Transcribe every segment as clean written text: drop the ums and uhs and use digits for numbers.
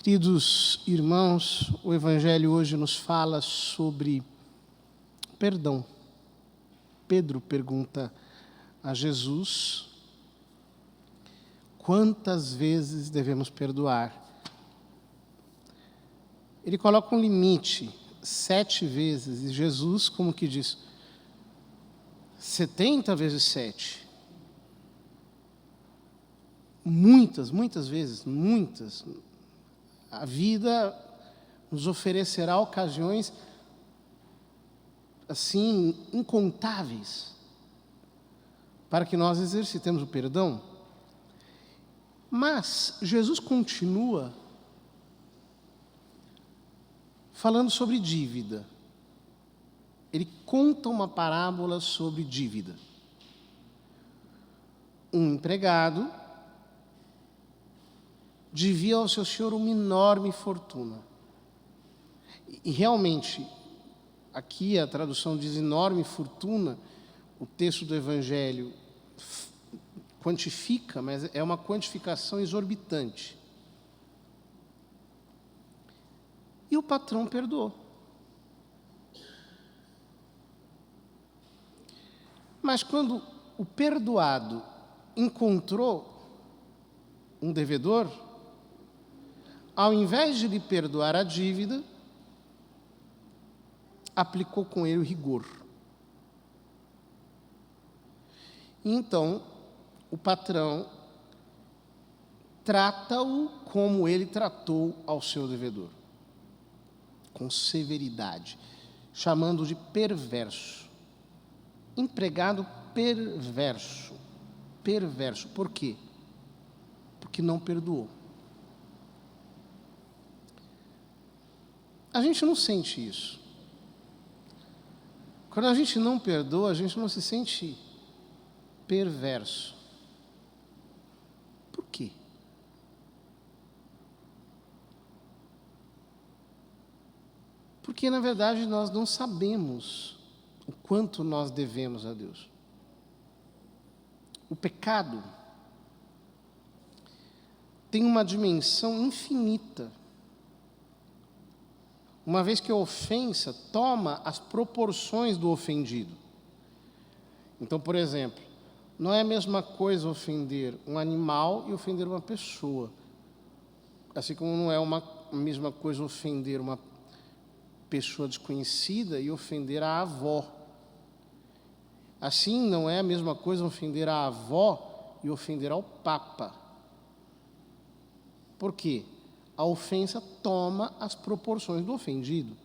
Queridos irmãos, o Evangelho hoje nos fala sobre perdão. Pedro pergunta a Jesus quantas vezes devemos perdoar. Ele coloca um limite, 7 vezes, e Jesus, como que diz, 70 vezes 7. Muitas vezes, muitas. A vida nos oferecerá ocasiões, assim, incontáveis, para que nós exercitemos o perdão. Mas Jesus continua falando sobre dívida. Ele conta uma parábola sobre dívida. Um empregado devia ao seu senhor uma enorme fortuna. E realmente, aqui a tradução diz enorme fortuna, o texto do Evangelho quantifica, mas é uma quantificação exorbitante. E o patrão perdoou. Mas quando o perdoado encontrou um devedor, ao invés de lhe perdoar a dívida, aplicou com ele o rigor. E então, o patrão trata-o como ele tratou ao seu devedor, com severidade, chamando-o de perverso. Empregado perverso. Perverso. Por quê? Porque não perdoou. A gente não sente isso. Quando a gente não perdoa, a gente não se sente perverso. Por quê? Porque, na verdade, nós não sabemos o quanto nós devemos a Deus. O pecado tem uma dimensão infinita, uma vez que a ofensa toma as proporções do ofendido. Então, por exemplo, não é a mesma coisa ofender um animal e ofender uma pessoa. Assim como não é a mesma coisa ofender uma pessoa desconhecida e ofender a avó. Assim, não é a mesma coisa ofender a avó e ofender ao Papa. Por quê? A ofensa toma as proporções do ofendido.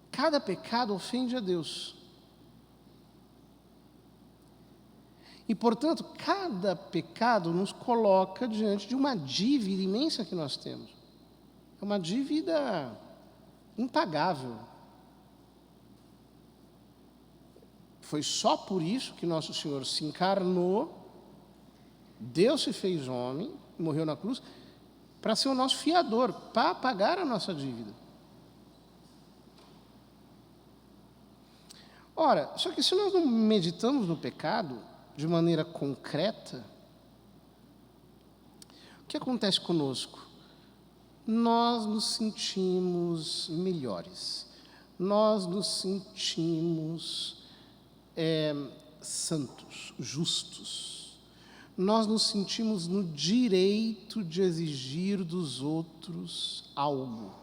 Cada pecado ofende a Deus. E, portanto, cada pecado nos coloca diante de uma dívida imensa que nós temos. É uma dívida impagável. Foi só por isso que Nosso Senhor se encarnou, Deus se fez homem, morreu na cruz, para ser o nosso fiador, para pagar a nossa dívida. Ora, só que se nós não meditamos no pecado de maneira concreta, o que acontece conosco? Nós nos sentimos melhores, nós nos sentimos santos, justos. Nós nos sentimos no direito de exigir dos outros algo.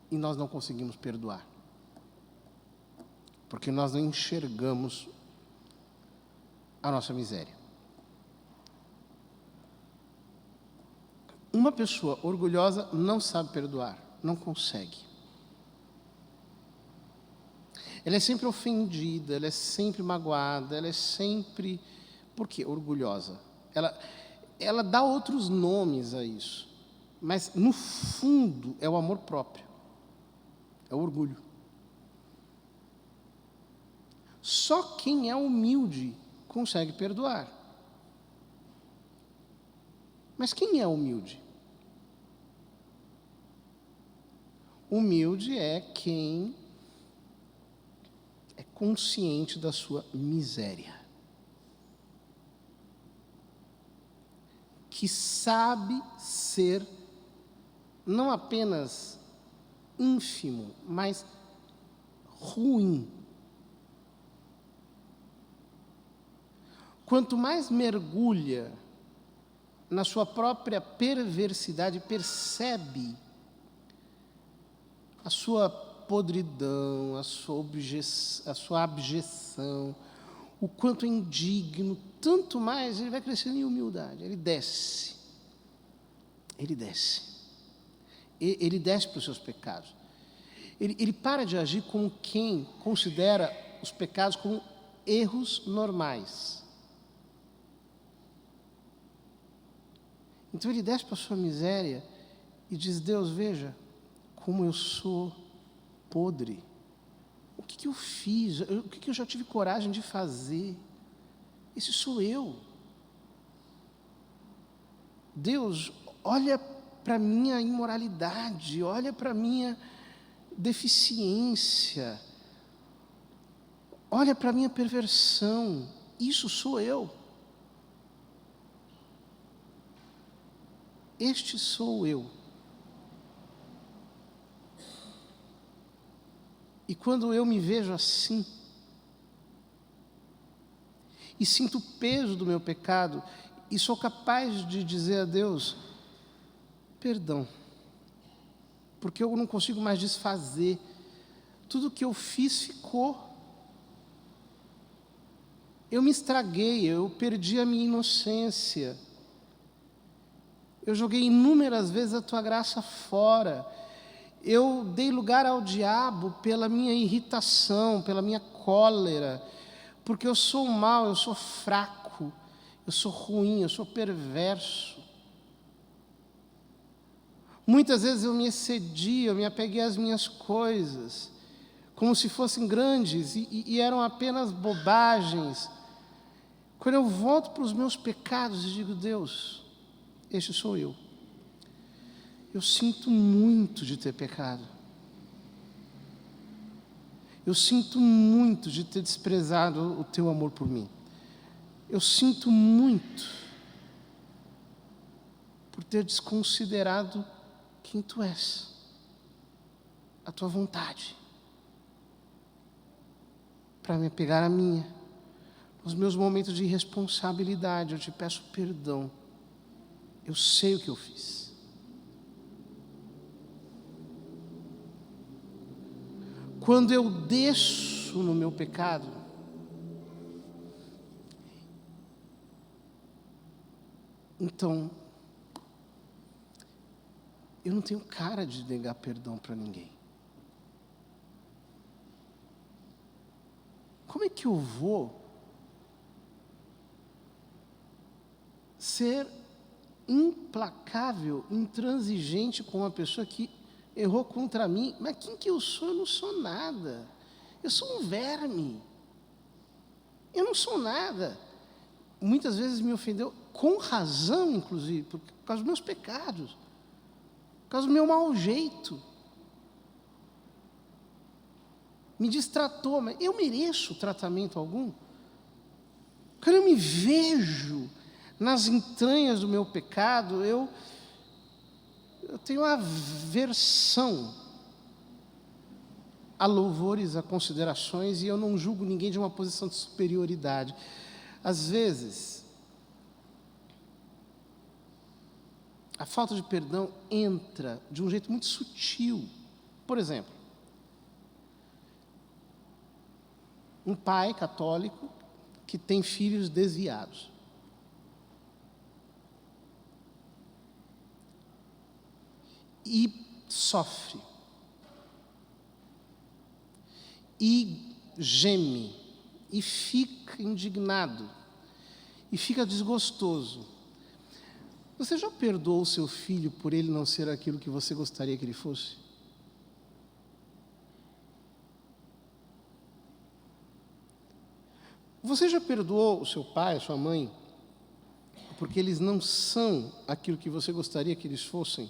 E nós não conseguimos perdoar. Porque nós não enxergamos a nossa miséria. Uma pessoa orgulhosa não sabe perdoar, não consegue. Ela é sempre ofendida, ela é sempre magoada, ela é sempre... Por quê? Orgulhosa. Ela dá outros nomes a isso. Mas, no fundo, é o amor próprio. É o orgulho. Só quem é humilde consegue perdoar. Mas quem é humilde? Humilde é quem é consciente da sua miséria. que sabe ser não apenas ínfimo, mas ruim. Quanto mais mergulha na sua própria perversidade, percebe a sua podridão, a sua abjeção, o quanto é indigno, tanto mais ele vai crescendo em humildade, ele desce. Ele desce. Ele desce para os seus pecados. Ele para de agir como quem considera os pecados como erros normais. Então ele desce para a sua miséria e diz: Deus, veja como eu sou podre. O que eu fiz? O que eu já tive coragem de fazer? Esse sou eu. Deus, olha para a minha imoralidade, olha para a minha deficiência, olha para a minha perversão. Isso sou eu. Este sou eu. E quando eu me vejo assim, e sinto o peso do meu pecado, e sou capaz de dizer a Deus: perdão, porque eu não consigo mais desfazer, tudo que eu fiz ficou. Eu me estraguei, eu perdi a minha inocência. Eu joguei inúmeras vezes a tua graça fora. Eu dei lugar ao diabo pela minha irritação, pela minha cólera, porque eu sou mau, eu sou fraco, eu sou ruim, eu sou perverso. Muitas vezes eu me excedi, eu me apeguei às minhas coisas, como se fossem grandes e eram apenas bobagens. Quando eu volto para os meus pecados e digo: Deus, este sou eu. Eu sinto muito de ter pecado. Eu sinto muito de ter desprezado o teu amor por mim. Eu sinto muito por ter desconsiderado quem tu és, a tua vontade, para me apegar à minha. Nos meus momentos de irresponsabilidade, eu te peço perdão. Eu sei o que eu fiz. Quando eu desço no meu pecado, então, eu não tenho cara de negar perdão para ninguém. Como é que eu vou ser implacável, intransigente com uma pessoa que errou contra mim? Mas quem que eu sou? Eu não sou nada. Eu sou um verme. Eu não sou nada. Muitas vezes me ofendeu, com razão, inclusive, por causa dos meus pecados, por causa do meu mau jeito. Me destratou, mas eu mereço tratamento algum? Quando eu me vejo nas entranhas do meu pecado, eu tenho aversão a louvores, a considerações, e eu não julgo ninguém de uma posição de superioridade. Às vezes, a falta de perdão entra de um jeito muito sutil. Por exemplo, um pai católico que tem filhos desviados. E sofre. E geme. E fica indignado. E fica desgostoso. Você já perdoou o seu filho por ele não ser aquilo que você gostaria que ele fosse? Você já perdoou o seu pai, a sua mãe, porque eles não são aquilo que você gostaria que eles fossem?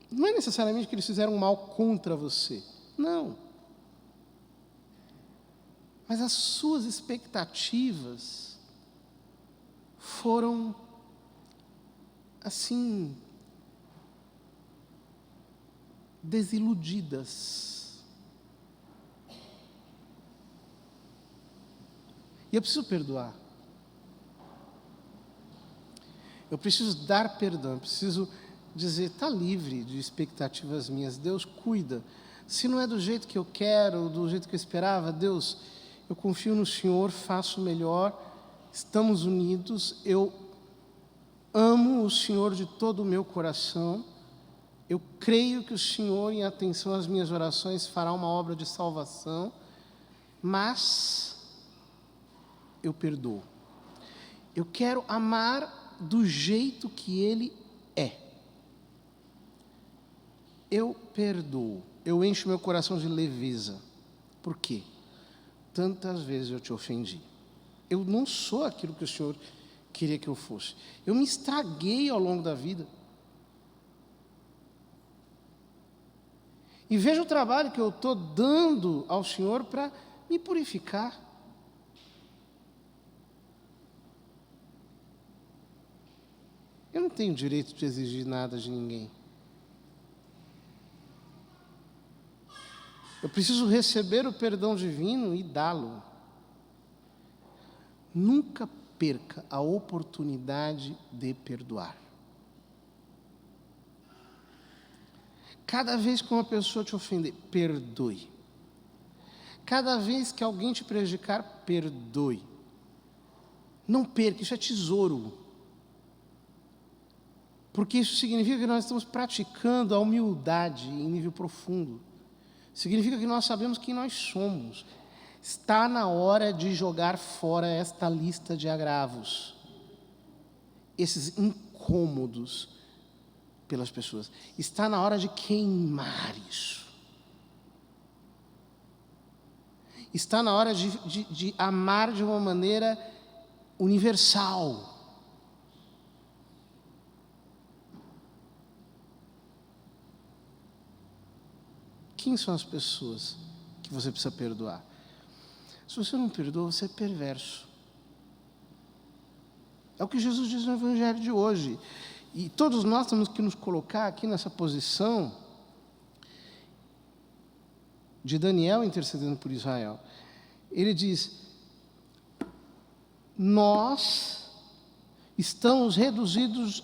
Não é necessariamente que eles fizeram mal contra você, não. Mas as suas expectativas foram assim, desiludidas. E eu preciso perdoar. Eu preciso dar perdão, eu preciso dizer, está livre de expectativas minhas, Deus cuida. Se não é do jeito que eu quero, do jeito que eu esperava, Deus, eu confio no Senhor, faço o melhor, estamos unidos, eu amo o Senhor de todo o meu coração, eu creio que o Senhor, em atenção às minhas orações, fará uma obra de salvação, mas eu perdoo. Eu quero amar do jeito que Ele é. Eu perdoo. Eu encho meu coração de leveza. Por quê? Tantas vezes eu te ofendi. Eu não sou aquilo que o Senhor queria que eu fosse. Eu me estraguei ao longo da vida. E veja o trabalho que eu estou dando ao Senhor para me purificar. Eu não tenho direito de exigir nada de ninguém. Eu preciso receber o perdão divino e dá-lo. Nunca perca a oportunidade de perdoar. Cada vez que uma pessoa te ofender, perdoe. Cada vez que alguém te prejudicar, perdoe. Não perca, isso é tesouro. Porque isso significa que nós estamos praticando a humildade em nível profundo. Significa que nós sabemos quem nós somos. Está na hora de jogar fora esta lista de agravos. Esses incômodos pelas pessoas. Está na hora de queimar isso. Está na hora de amar de uma maneira universal. Quem são as pessoas que você precisa perdoar? Se você não perdoa, você é perverso. É o que Jesus diz no Evangelho de hoje. E todos nós temos que nos colocar aqui nessa posição de Daniel intercedendo por Israel. Ele diz: nós estamos reduzidos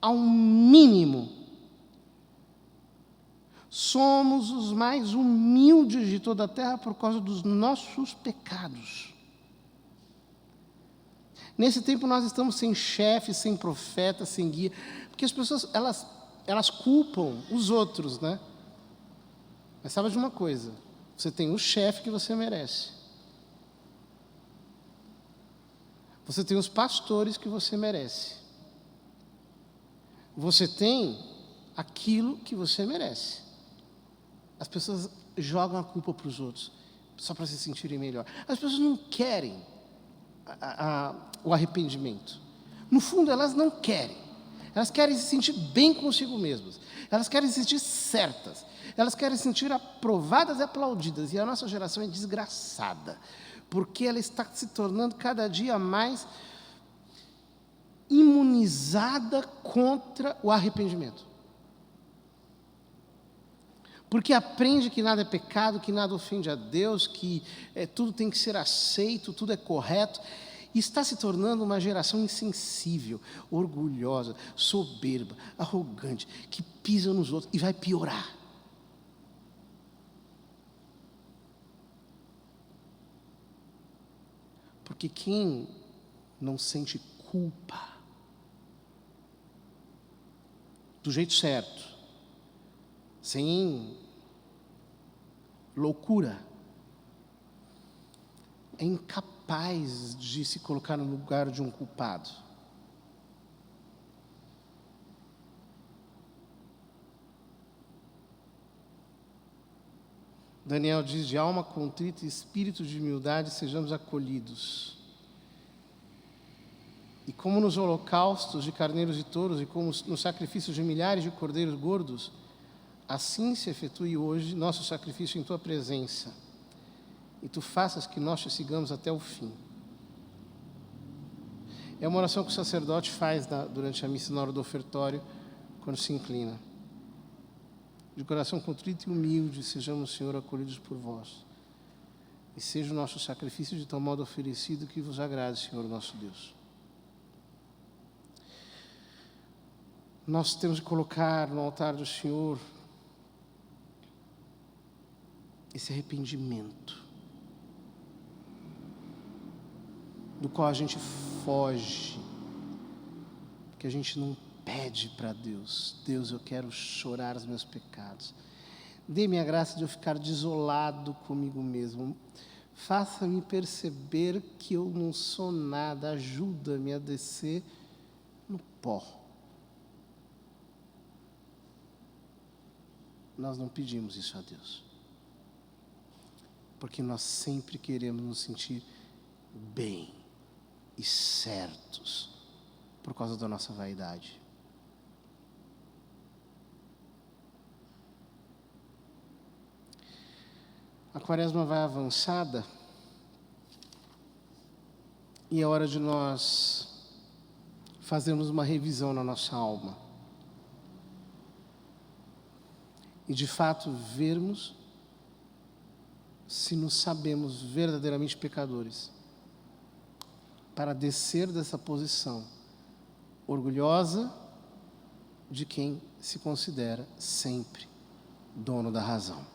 ao mínimo. Somos os mais humildes de toda a terra por causa dos nossos pecados. Nesse tempo nós estamos sem chefe, sem profeta, sem guia, porque as pessoas, elas culpam os outros, né? Mas sabe de uma coisa, você tem o chefe que você merece. Você tem os pastores que você merece. Você tem aquilo que você merece. As pessoas jogam a culpa para os outros, só para se sentirem melhor. As pessoas não querem o arrependimento. No fundo, elas não querem. Elas querem se sentir bem consigo mesmas. Elas querem se sentir certas. Elas querem se sentir aprovadas e aplaudidas. E a nossa geração é desgraçada, porque ela está se tornando cada dia mais imunizada contra o arrependimento. Porque aprende que nada é pecado, que nada ofende a Deus, que tudo tem que ser aceito, tudo é correto. E está se tornando uma geração insensível, orgulhosa, soberba, arrogante, que pisa nos outros e vai piorar. Porque quem não sente culpa do jeito certo, sem loucura, é incapaz de se colocar no lugar de um culpado. Daniel diz: de alma contrita e espírito de humildade sejamos acolhidos. E como nos holocaustos de carneiros e touros, e como nos sacrifícios de milhares de cordeiros gordos, assim se efetue hoje nosso sacrifício em tua presença, e tu faças que nós te sigamos até o fim. É uma oração que o sacerdote faz durante a missa, na hora do ofertório, quando se inclina. De coração contrito e humilde, sejamos, Senhor, acolhidos por vós. E seja o nosso sacrifício de tal modo oferecido que vos agrade, Senhor, nosso Deus. Nós temos que colocar no altar do Senhor esse arrependimento, do qual a gente foge, porque a gente não pede para Deus: Deus, eu quero chorar os meus pecados. Dê-me a graça de eu ficar desolado comigo mesmo. Faça-me perceber que eu não sou nada. Ajuda-me a descer no pó. Nós não pedimos isso a Deus, porque nós sempre queremos nos sentir bem e certos por causa da nossa vaidade. A quaresma vai avançada e é hora de nós fazermos uma revisão na nossa alma e de fato vermos se nos sabemos verdadeiramente pecadores, para descer dessa posição orgulhosa de quem se considera sempre dono da razão.